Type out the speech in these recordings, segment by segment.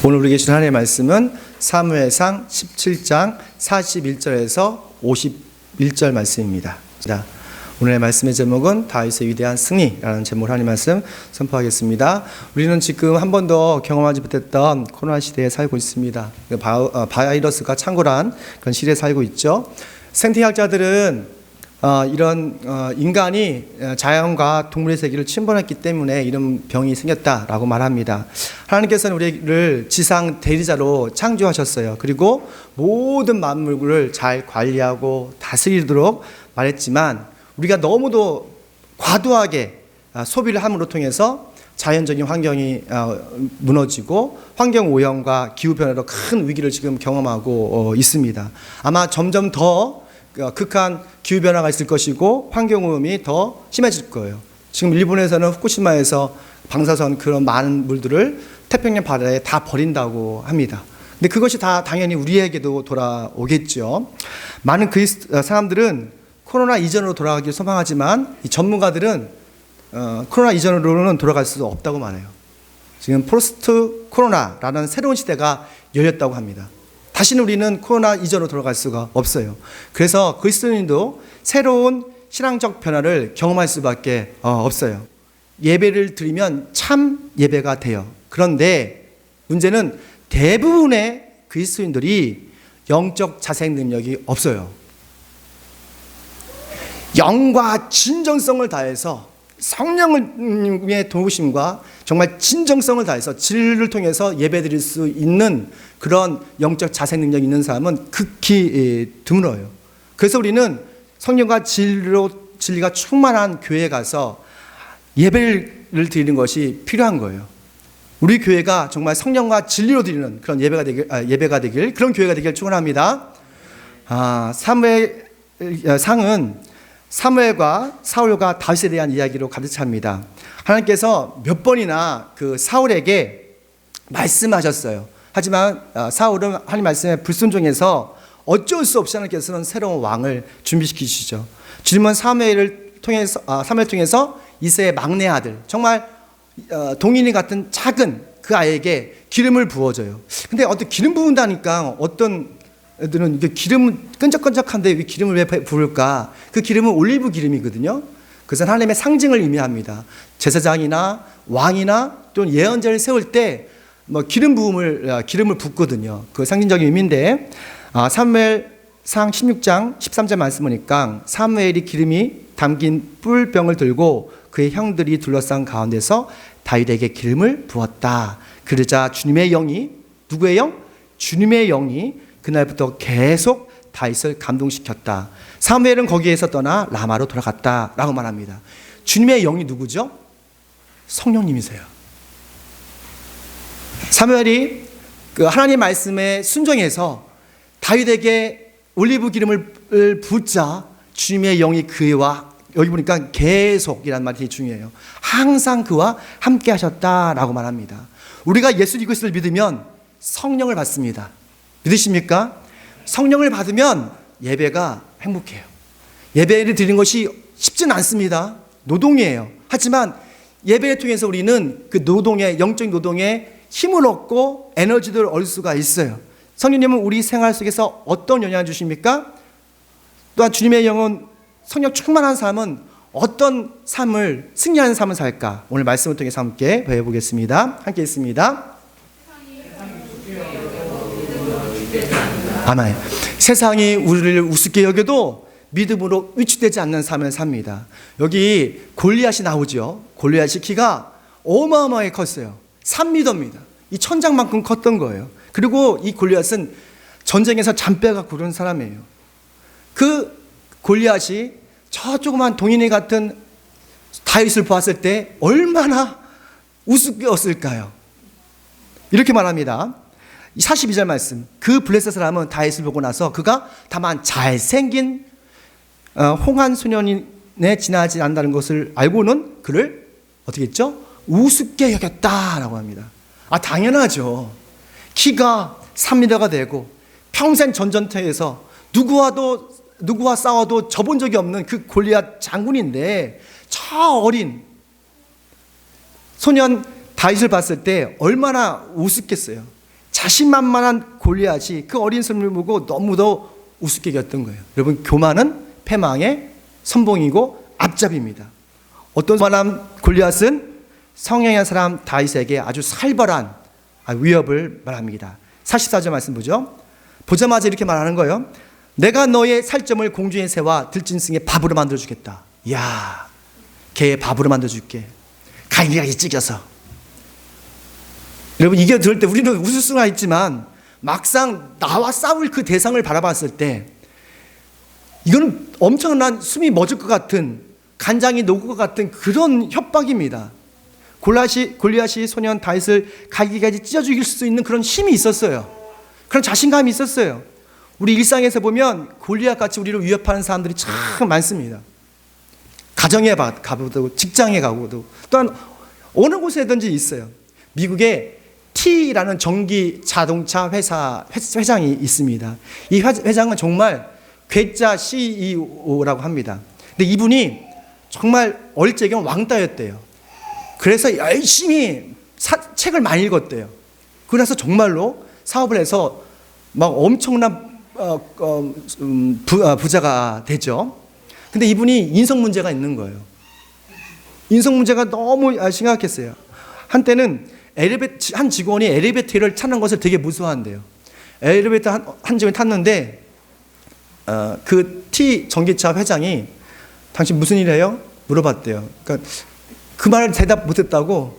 오늘 우리에게 주신 하나님의 말씀은 사무엘상 17장 41절에서 51절 말씀입니다. 오늘의 말씀의 제목은 다윗의 위대한 승리라는 제목으로 하나님의 말씀 선포하겠습니다. 우리는 지금 한 번도 경험하지 못했던 코로나 시대에 살고 있습니다. 바이러스가 창궐한 그런 시대에 살고 있죠. 생태학자들은 이런 인간이 자연과 동물의 세계를 침범했기 때문에 이런 병이 생겼다라고 말합니다. 하나님께서는 우리를 지상 대리자로 창조하셨어요. 그리고 모든 만물을 잘 관리하고 다스리도록 말했지만 우리가 너무도 과도하게 소비를 함으로 통해서 자연적인 환경이 무너지고 환경 오염과 기후 변화로 큰 위기를 지금 경험하고 있습니다. 아마 점점 더 극한 기후 변화가 있을 것이고 환경 오염이 더 심해질 거예요. 지금 일본에서는 후쿠시마에서 방사선 그런 많은 물들을 태평양 바다에 다 버린다고 합니다. 근데 그것이 다 당연히 우리에게도 돌아오겠죠. 많은 사람들은 코로나 이전으로 돌아가길 소망하지만 이 전문가들은 코로나 이전으로는 돌아갈 수 없다고 말해요. 지금 포스트 코로나라는 새로운 시대가 열렸다고 합니다. 다시는 우리는 코로나 이전으로 돌아갈 수가 없어요. 그래서 그리스도인도 새로운 신앙적 변화를 경험할 수밖에 없어요. 예배를 드리면 참 예배가 돼요. 그런데 문제는 대부분의 그리스도인들이 영적 자생 능력이 없어요. 영과 진정성을 다해서 성령의 도우심과 정말 진정성을 다해서 진리를 통해서 예배드릴 수 있는 그런 영적 자생 능력이 있는 사람은 극히 드물어요. 그래서 우리는 성령과 진리가 충만한 교회에 가서 예배를 드리는 것이 필요한 거예요. 우리 교회가 정말 성령과 진리로 드리는 그런 예배가 되길 그런 교회가 되길 축원합니다. 사무엘상은 사무엘과 사울과 다윗에 대한 이야기로 가득 찹니다. 하나님께서 몇 번이나 그 사울에게 말씀하셨어요. 하지만 사울은 하나님 말씀에 불순종해서 어쩔 수 없이 하나님께서는 새로운 왕을 준비시키시죠. 주님은 사무엘을 통해서 이새의 막내 아들, 정말 동인이 같은 작은 그 아이에게 기름을 부어줘요. 근데 어떤 기름 부은다니까 어떤 애들은 기름은 끈적끈적한데 왜 기름을 왜 부을까? 그 기름은 올리브 기름이거든요. 그것은 하나님의 상징을 의미합니다. 제사장이나 왕이나 또는 예언자를 세울 때 기름을 붓거든요. 그 상징적인 의미인데 사무엘상 16장 13절 말씀 보니까 사무엘이 기름이 담긴 뿔병을 들고 그의 형들이 둘러싼 가운데서 다윗에게 기름을 부었다. 그러자 주님의 영이, 누구의 영? 주님의 영이 그날부터 계속 다윗을 감동시켰다. 사무엘은 거기에서 떠나 라마로 돌아갔다라고 말합니다. 주님의 영이 누구죠? 성령님이세요. 사무엘이 그 하나님 말씀에 순종해서 다윗에게 올리브 기름을 붓자 주님의 영이 그와, 여기 보니까 계속이라는 말이 되게 중요해요. 항상 그와 함께 하셨다라고 말합니다. 우리가 예수 그리스도를 믿으면 성령을 받습니다. 믿으십니까? 성령을 받으면 예배가 행복해요. 예배를 드리는 것이 쉽진 않습니다. 노동이에요. 하지만 예배를 통해서 우리는 그 영적 노동에 힘을 얻고 에너지를 얻을 수가 있어요. 성령님은 우리 생활 속에서 어떤 영향을 주십니까? 또한 주님의 영은 성령 충만한 사람은 어떤 삶을, 승리하는 삶을 살까? 오늘 말씀을 통해서 함께 배워보겠습니다. 함께 있습니다. 아멘. 세상이 우리를 우습게 여겨도 믿음으로 위축되지 않는 삶을 삽니다. 여기 골리앗이 나오죠. 골리앗이 키가 어마어마하게 컸어요. 3m입니다. 이 천장만큼 컸던 거예요. 그리고 이 골리앗은 전쟁에서 잔뼈가 고른 사람이에요. 그 골리앗이 저 조그만 동인이 같은 다윗을 보았을 때 얼마나 우습게였을까요? 이렇게 말합니다. 42절 말씀. 그 블레셋 사람은 다윗을 보고 나서 그가 다만 잘생긴 홍한 소년에 지나지 않는다는 것을 알고는 그를 어떻게 했죠? 우습게 여겼다라고 합니다. 당연하죠. 키가 3m가 되고 평생 전쟁터에서 누구와 싸워도 져본 적이 없는 그 골리앗 장군인데 저 어린 소년 다윗을 봤을 때 얼마나 우습겠어요. 자신만만한 골리앗이 그 어린 손을 보고 너무도 우습게 여겼던 거예요. 여러분, 교만은 패망의 선봉이고 앞잡이입니다. 어떤 사람 골리앗은 성령의 사람 다윗에게 아주 살벌한 위협을 말합니다. 44절 말씀 보죠. 보자마자 이렇게 말하는 거예요. 내가 너의 살점을 공중의 새와 들짐승의 밥으로 만들어주겠다. 이야, 개의 밥으로 만들어줄게. 갈기갈기 찢겨서. 여러분, 이게 들을 때 우리는 웃을 수가 있지만 막상 나와 싸울 그 대상을 바라봤을 때 이거는 엄청난 숨이 멎을 것 같은, 간장이 녹을 것 같은 그런 협박입니다. 골리앗이 소년 다윗을 갈기갈기 찢어 죽일 수 있는 그런 힘이 있었어요. 그런 자신감이 있었어요. 우리 일상에서 보면 골리앗같이 우리를 위협하는 사람들이 참 많습니다. 가정에 가보도, 직장에 가고도, 또한 어느 곳에든지 있어요. 미국에 T라는 전기 자동차 회장이 있습니다. 이 회장은 정말 괴짜 CEO라고 합니다. 근데 이분이 정말 어릴 적에는 왕따였대요. 그래서 열심히 책을 많이 읽었대요. 그래서 정말로 사업을 해서 막 엄청난 부자가 되죠. 근데 이분이 인성 문제가 있는 거예요. 인성 문제가 너무 심각했어요. 한때는 한 직원이 엘리베이터를 타는 것을 되게 무서워한대요. 엘리베이터 한 직원이 탔는데 그 T 전기차 회장이 당신 무슨 일 해요? 물어봤대요. 그러니까 그 말을 대답 못했다고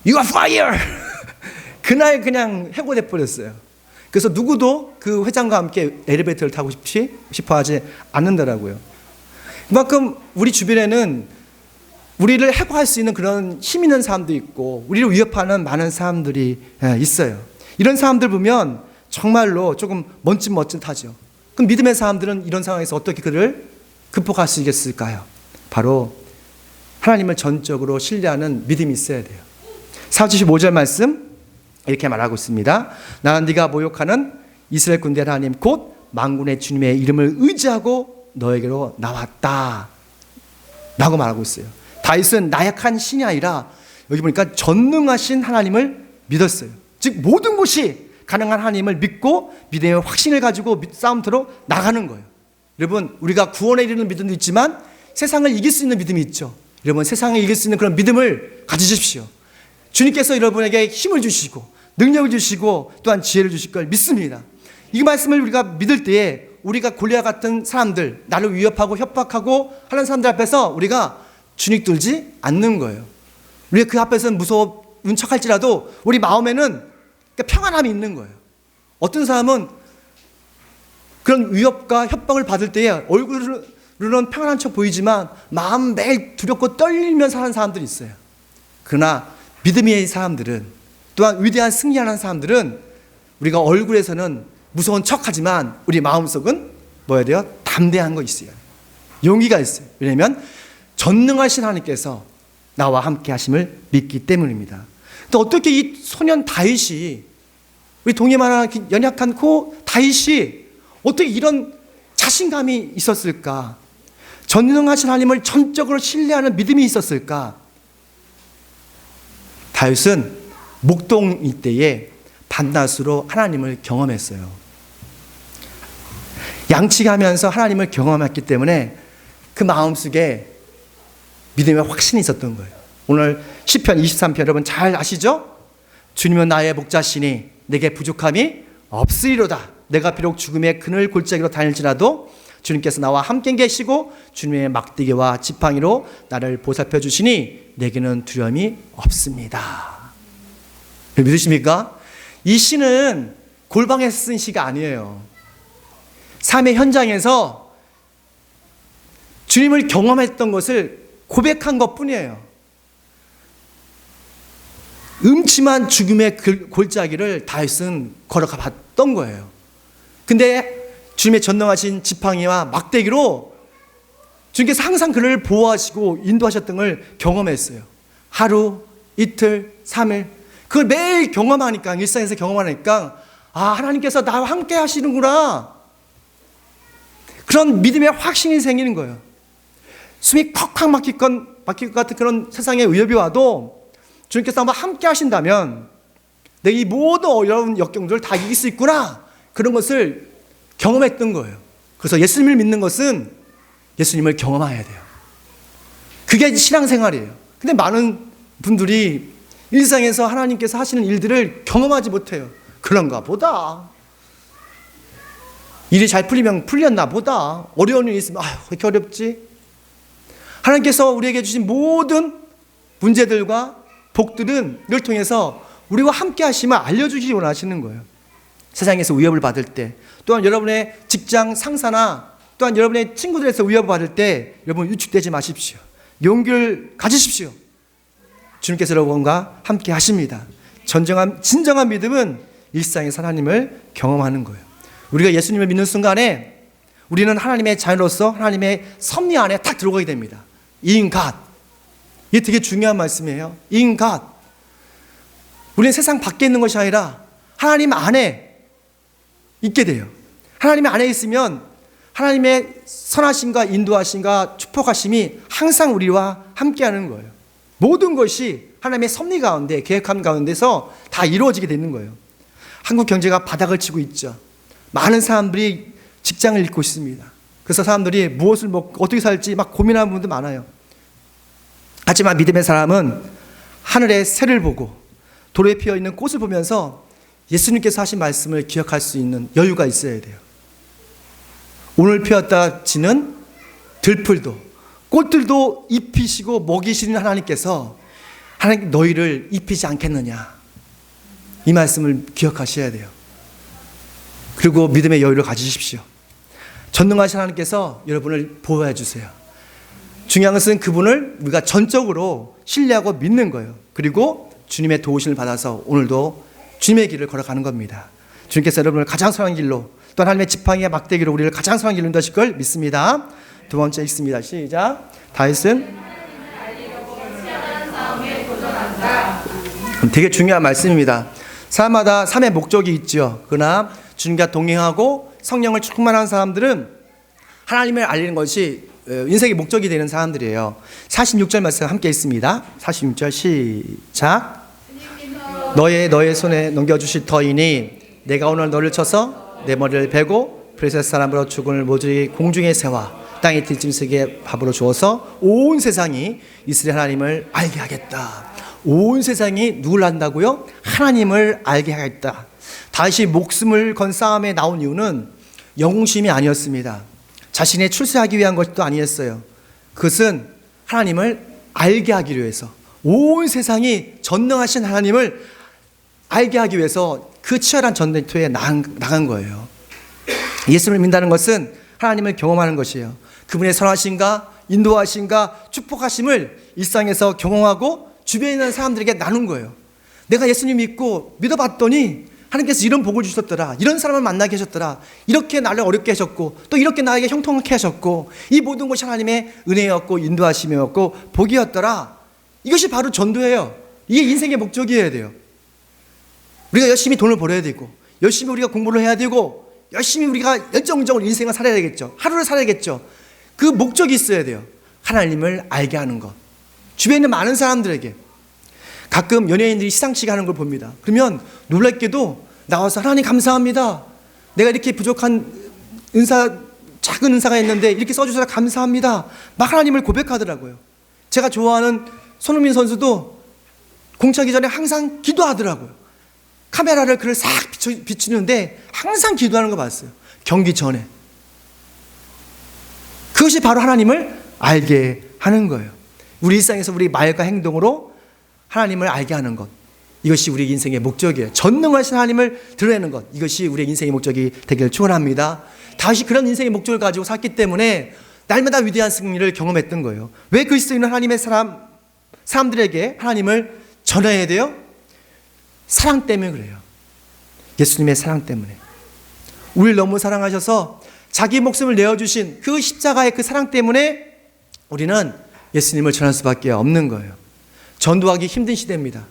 You are fired! 그날 그냥 해고돼 버렸어요. 그래서 누구도 그 회장과 함께 엘리베이터를 타고 싶어 하지 않는다라고요. 그만큼 우리 주변에는 우리를 해고할 수 있는 그런 힘 있는 사람도 있고 우리를 위협하는 많은 사람들이 있어요. 이런 사람들 보면 정말로 조금 멋짓하죠. 그럼 믿음의 사람들은 이런 상황에서 어떻게 그를 극복할 수 있겠을까요? 바로 하나님을 전적으로 신뢰하는 믿음이 있어야 돼요. 45절 말씀 이렇게 말하고 있습니다. 나는 네가 모욕하는 이스라엘 군대 하나님 곧 만군의 주님의 이름을 의지하고 너에게로 나왔다 라고 말하고 있어요. 다윗은 나약한 신이 아니라 여기 보니까 전능하신 하나님을 믿었어요. 즉 모든 것이 가능한 하나님을 믿고 믿음의 확신을 가지고 싸움터로 나가는 거예요. 여러분, 우리가 구원에 이르는 믿음도 있지만 세상을 이길 수 있는 믿음이 있죠. 여러분, 세상을 이길 수 있는 그런 믿음을 가지십시오. 주님께서 여러분에게 힘을 주시고 능력을 주시고 또한 지혜를 주실 걸 믿습니다. 이 말씀을 우리가 믿을 때에 우리가 골리앗 같은 사람들, 나를 위협하고 협박하고 하는 사람들 앞에서 우리가 주눅 들지 않는 거예요. 우리가 그 앞에서는 무서운 척할지라도 우리 마음에는 평안함이 있는 거예요. 어떤 사람은 그런 위협과 협박을 받을 때에 얼굴은 평안한 척 보이지만 마음 매일 두렵고 떨리면서 사는 사람들이 있어요. 그러나 믿음의 사람들은, 또한 위대한 승리하는 사람들은 우리가 얼굴에서는 무서운 척하지만 우리 마음속은 뭐야 돼요? 담대한 거 있어요. 용기가 있어요. 왜냐하면 전능하신 하나님께서 나와 함께 하심을 믿기 때문입니다. 또 어떻게 이 소년 다윗이, 우리 동해만한 연약한 다윗이 어떻게 이런 자신감이 있었을까? 전능하신 하나님을 전적으로 신뢰하는 믿음이 있었을까? 다윗은 목동일 때에 밤낮으로 하나님을 경험했어요. 양치하면서 하나님을 경험했기 때문에 그 마음속에 믿음의 확신이 있었던 거예요. 오늘 시편 23편 여러분 잘 아시죠? 주님은 나의 목자시니 내게 부족함이 없으리로다. 내가 비록 죽음의 그늘 골짜기로 다닐지라도 주님께서 나와 함께 계시고 주님의 막대기와 지팡이로 나를 보살펴 주시니 내게는 두려움이 없습니다. 믿으십니까? 이 시는 골방에서 쓴 시가 아니에요. 삶의 현장에서 주님을 경험했던 것을 고백한 것뿐이에요. 음침한 죽음의 골짜기를 다윗은 걸어가 봤던 거예요. 근데 주님의 전능하신 지팡이와 막대기로 주님께서 항상 그를 보호하시고 인도하셨던 걸 경험했어요. 하루, 이틀, 3일 그걸 매일 경험하니까, 일상에서 경험하니까 하나님께서 나와 함께 하시는구나, 그런 믿음의 확신이 생기는 거예요. 숨이 콱콱 막힐 것 같은 그런 세상의 위협이 와도 주님께서 한번 함께 하신다면 내가 이 모든 어려운 역경들을 다 이길 수 있구나. 그런 것을 경험했던 거예요. 그래서 예수님을 믿는 것은 예수님을 경험해야 돼요. 그게 신앙생활이에요. 근데 많은 분들이 일상에서 하나님께서 하시는 일들을 경험하지 못해요. 그런가 보다. 일이 잘 풀렸나 보다. 어려운 일이 있으면 아휴, 왜 이렇게 어렵지? 하나님께서 우리에게 주신 모든 문제들과 복들은 이를 통해서 우리와 함께 하심을 알려주시기 원하시는 거예요. 세상에서 위협을 받을 때, 또한 여러분의 직장 상사나 또한 여러분의 친구들에서 위협을 받을 때 여러분 위축되지 마십시오. 용기를 가지십시오. 주님께서 여러분과 함께 하십니다. 진정한 믿음은 일상에서 하나님을 경험하는 거예요. 우리가 예수님을 믿는 순간에 우리는 하나님의 자녀로서 하나님의 섭리 안에 딱 들어가게 됩니다. In God. 이게 되게 중요한 말씀이에요. In God. 우리는 세상 밖에 있는 것이 아니라 하나님 안에 있게 돼요. 하나님 안에 있으면 하나님의 선하심과 인도하심과 축복하심이 항상 우리와 함께하는 거예요. 모든 것이 하나님의 섭리 가운데, 계획함 가운데서 다 이루어지게 되는 거예요. 한국 경제가 바닥을 치고 있죠. 많은 사람들이 직장을 잃고 있습니다. 그래서 사람들이 무엇을 먹고 어떻게 살지 막 고민하는 분도 많아요. 하지만 믿음의 사람은 하늘의 새를 보고 도로에 피어있는 꽃을 보면서 예수님께서 하신 말씀을 기억할 수 있는 여유가 있어야 돼요. 오늘 피었다 지는 들풀도 꽃들도 입히시고 먹이시는 하나님께서 하나님 너희를 입히지 않겠느냐, 이 말씀을 기억하셔야 돼요. 그리고 믿음의 여유를 가지십시오. 전능하신 하나님께서 여러분을 보호해 주세요. 중요한 것은 그분을 우리가 전적으로 신뢰하고 믿는 거예요. 그리고 주님의 도우심을 받아서 오늘도 주님의 길을 걸어가는 겁니다. 주님께서 여러분을 가장 선한 길로, 또 하나님의 지팡이의 막대기로 우리를 가장 선한 길로 인도하실 걸 믿습니다. 두 번째 읽습니다. 시작. 다윗은 되게 중요한 말씀입니다. 사람마다 삶의 목적이 있죠. 그러나 주님과 동행하고 성령을 충만한 사람들은 하나님을 알리는 것이 인생의 목적이 되는 사람들이에요. 46절 말씀 함께 있습니다. 46절 시작. 너의 손에 넘겨주실 터이니 내가 오늘 너를 쳐서 내 머리를 베고 블레셋 사람으로 죽음을 모조리 공중에 세워 땅의 들짐승에게 밥으로 주어서 온 세상이 이스라엘 하나님을 알게 하겠다. 온 세상이 누굴 안다고요? 하나님을 알게 하겠다. 다윗이 목숨을 건 싸움에 나온 이유는 영웅심이 아니었습니다. 자신의 출세하기 위한 것도 아니었어요. 그것은 하나님을 알게 하기 위해서, 온 세상이 전능하신 하나님을 알게 하기 위해서 그 치열한 전쟁터에 나간 거예요. 예수를 믿는다는 것은 하나님을 경험하는 것이에요. 그분의 선하심과 인도하심과 축복하심을 일상에서 경험하고 주변에 있는 사람들에게 나눈 거예요. 내가 예수님 믿고 믿어봤더니 하나님께서 이런 복을 주셨더라, 이런 사람을 만나게 하셨더라, 이렇게 나를 어렵게 하셨고 또 이렇게 나에게 형통하게 하셨고, 이 모든 것이 하나님의 은혜였고 인도하심이었고 복이었더라. 이것이 바로 전도예요. 이게 인생의 목적이어야 돼요. 우리가 열심히 돈을 벌어야 되고, 열심히 우리가 공부를 해야 되고, 열심히 우리가 열정적으로 인생을 살아야 되겠죠. 하루를 살아야겠죠. 그 목적이 있어야 돼요. 하나님을 알게 하는 것. 주변에 있는 많은 사람들에게, 가끔 연예인들이 시상식 하는 걸 봅니다. 그러면 놀랍게도 나와서 하나님 감사합니다. 내가 이렇게 부족한 작은 은사가 있는데 이렇게 써주셔서 감사합니다. 막 하나님을 고백하더라고요. 제가 좋아하는 손흥민 선수도 공차기 전에 항상 기도하더라고요. 카메라를 그를 싹 비추는데 항상 기도하는 거 봤어요. 경기 전에. 그것이 바로 하나님을 알게 하는 거예요. 우리 일상에서 우리 말과 행동으로 하나님을 알게 하는 것, 이것이 우리 인생의 목적이에요. 전능하신 하나님을 드러내는 것, 이것이 우리 인생의 목적이 되기를 축원합니다. 다시 그런 인생의 목적을 가지고 살기 때문에 날마다 위대한 승리를 경험했던 거예요. 왜 그리스도인은 하나님의 사람들에게 하나님을 전해야 돼요? 사랑 때문에 그래요. 예수님의 사랑 때문에. 우리를 너무 사랑하셔서 자기 목숨을 내어주신 그 십자가의 그 사랑 때문에 우리는 예수님을 전할 수밖에 없는 거예요. 전도하기 힘든 시대입니다.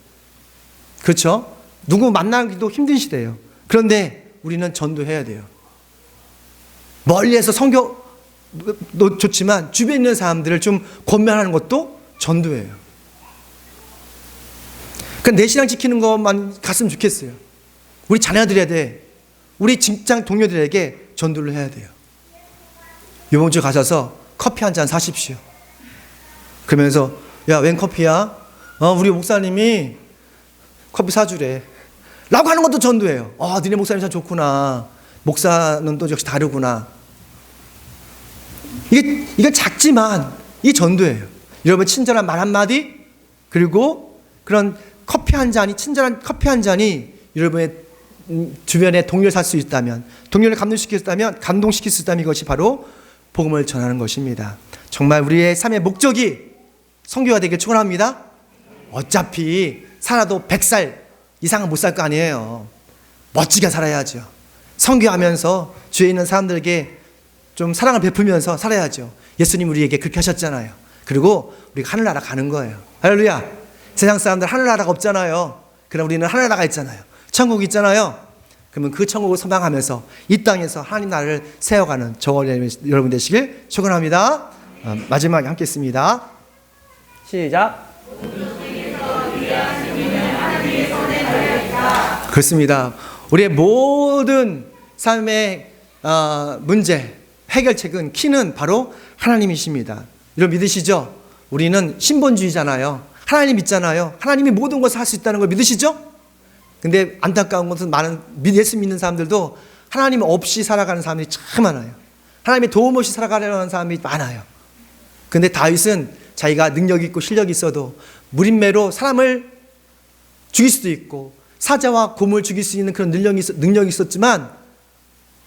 그렇죠? 누구 만나기도 힘든 시대예요. 그런데 우리는 전도해야 돼요. 멀리에서 선교도 좋지만 주변에 있는 사람들을 좀 권면하는 것도 전도예요. 그러니까 내 신앙 지키는 것만 갔으면 좋겠어요. 우리 자녀들에게, 우리 직장 동료들에게 전도를 해야 돼요. 이번 주 가셔서 커피 한 잔 사십시오. 그러면서 야, 웬 커피야? 우리 목사님이 커피 사주래 라고 하는 것도 전도예요. 니네 목사님 참 좋구나. 목사는 또 역시 다르구나. 이게 작지만 이게 전도예요. 여러분 친절한 말 한마디, 그리고 그런 커피 한 잔이, 친절한 커피 한 잔이 여러분의 주변에 동료를 살 수 있다면, 동료를 감동시킬 수 있다면 이것이 바로 복음을 전하는 것입니다. 정말 우리의 삶의 목적이 선교가 되길 축원합니다. 어차피 살아도 100살 이상은 못 살 거 아니에요. 멋지게 살아야죠. 선교하면서 주위에 있는 사람들에게 좀 사랑을 베풀면서 살아야죠. 예수님 우리에게 그렇게 하셨잖아요. 그리고 우리가 하늘나라 가는 거예요. 할렐루야. 세상 사람들 하늘나라가 없잖아요. 그럼 우리는 하늘나라가 있잖아요. 천국이 있잖아요. 그러면 그 천국을 소망하면서 이 땅에서 하나님 나라를 세워가는 저와 여러분 되시길 축원합니다. 마지막에 함께 있습니다. 시작. 그렇습니다. 우리의 모든 삶의 문제, 해결책은, 키는 바로 하나님이십니다. 여러분 믿으시죠? 우리는 신본주의잖아요. 하나님 믿잖아요. 하나님이 모든 것을 할 수 있다는 걸 믿으시죠? 근데 안타까운 것은 많은 예수 믿는 사람들도 하나님 없이 살아가는 사람들이 참 많아요. 하나님의 도움 없이 살아가려는 사람이 많아요. 근데 다윗은 자기가 능력이 있고 실력이 있어도 무림매로 사람을 죽일 수도 있고 사자와 곰을 죽일 수 있는 그런 능력이 있었지만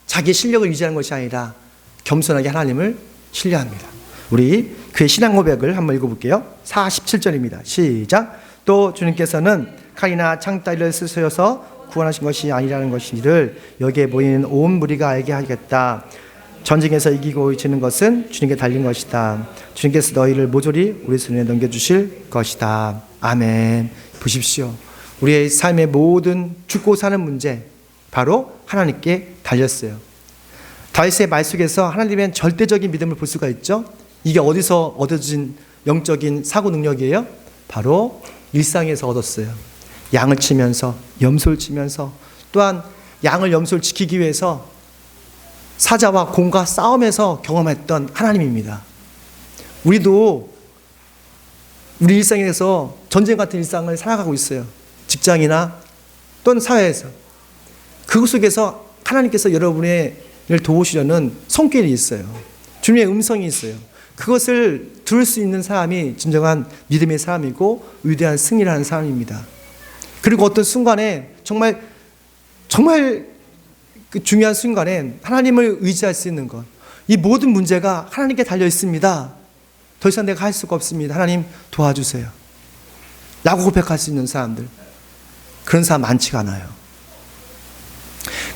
자기의 실력을 유지하는 것이 아니라 겸손하게 하나님을 신뢰합니다. 우리 그의 신앙 고백을 한번 읽어볼게요. 47절입니다. 시작. 또 주님께서는 칼이나 창따리를 쓰셔서 구원하신 것이 아니라는 것이를 여기에 모이는 온 무리가 알게 하겠다. 전쟁에서 이기고 지는 것은 주님께 달린 것이다. 주님께서 너희를 모조리 우리 손에 넘겨주실 것이다. 아멘. 보십시오. 우리의 삶의 모든 죽고 사는 문제 바로 하나님께 달렸어요. 다윗의 말 속에서 하나님의 절대적인 믿음을 볼 수가 있죠. 이게 어디서 얻어진 영적인 사고 능력이에요? 바로 일상에서 얻었어요. 양을 치면서, 염소를 치면서, 또한 양을 염소를 지키기 위해서 사자와 곰과 싸움에서 경험했던 하나님입니다. 우리도 우리 일상에서 전쟁 같은 일상을 살아가고 있어요. 직장이나 또는 사회에서. 그 속에서 하나님께서 여러분을 도우시려는 손길이 있어요. 주님의 음성이 있어요. 그것을 들을 수 있는 사람이 진정한 믿음의 사람이고 위대한 승리라는 사람입니다. 그리고 어떤 순간에 정말 그 중요한 순간에 하나님을 의지할 수 있는 것, 이 모든 문제가 하나님께 달려 있습니다. 더 이상 내가 할 수가 없습니다. 하나님 도와주세요 라고 고백할 수 있는 사람들, 그런 사람 많지가 않아요.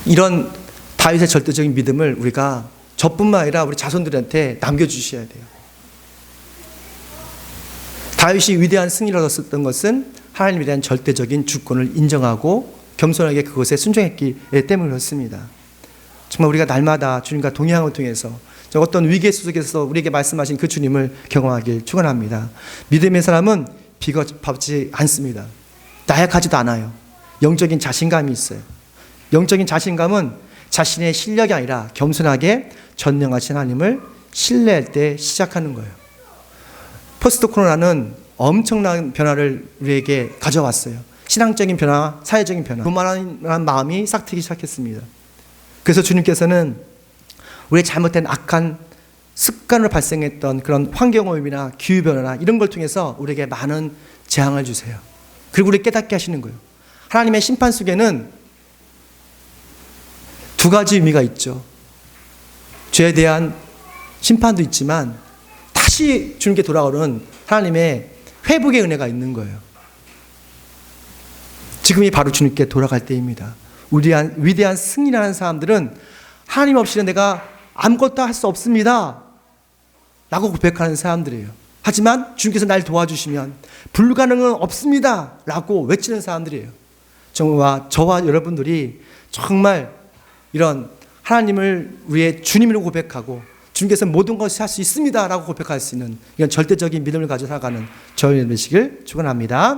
이런 다윗의 절대적인 믿음을 우리가 저뿐만 아니라 우리 자손들한테 남겨주셔야 돼요. 다윗이 위대한 승리를 얻었던 것은 하나님에 대한 절대적인 주권을 인정하고 겸손하게 그것에 순종했기 때문에 그렇습니다. 정말 우리가 날마다 주님과 동행함을 통해서 어떤 위기 속에서 우리에게 말씀하신 그 주님을 경험하길 축원합니다. 믿음의 사람은 비겁하지 않습니다. 나약하지도 않아요. 영적인 자신감이 있어요. 영적인 자신감은 자신의 실력이 아니라 겸손하게 전능하신 하나님을 신뢰할 때 시작하는 거예요. 포스트 코로나는 엄청난 변화를 우리에게 가져왔어요. 신앙적인 변화, 사회적인 변화, 교만한 마음이 싹트기 시작했습니다. 그래서 주님께서는 우리의 잘못된 악한 습관으로 발생했던 그런 환경오염이나 기후변화나 이런 걸 통해서 우리에게 많은 재앙을 주세요. 그리고 우리 깨닫게 하시는 거예요. 하나님의 심판 속에는 두 가지 의미가 있죠. 죄에 대한 심판도 있지만 다시 주님께 돌아오는 하나님의 회복의 은혜가 있는 거예요. 지금이 바로 주님께 돌아갈 때입니다. 위대한 승리라는 사람들은 하나님 없이는 내가 아무것도 할 수 없습니다 라고 고백하는 사람들이에요. 하지만 주님께서 날 도와주시면 불가능은 없습니다 라고 외치는 사람들이에요. 저와 여러분들이 정말 이런 하나님을 위해 주님으로 고백하고 주님께서 모든 것을 할 수 있습니다 라고 고백할 수 있는 이런 절대적인 믿음을 가져 살아가는 저희 되시길 축원합니다.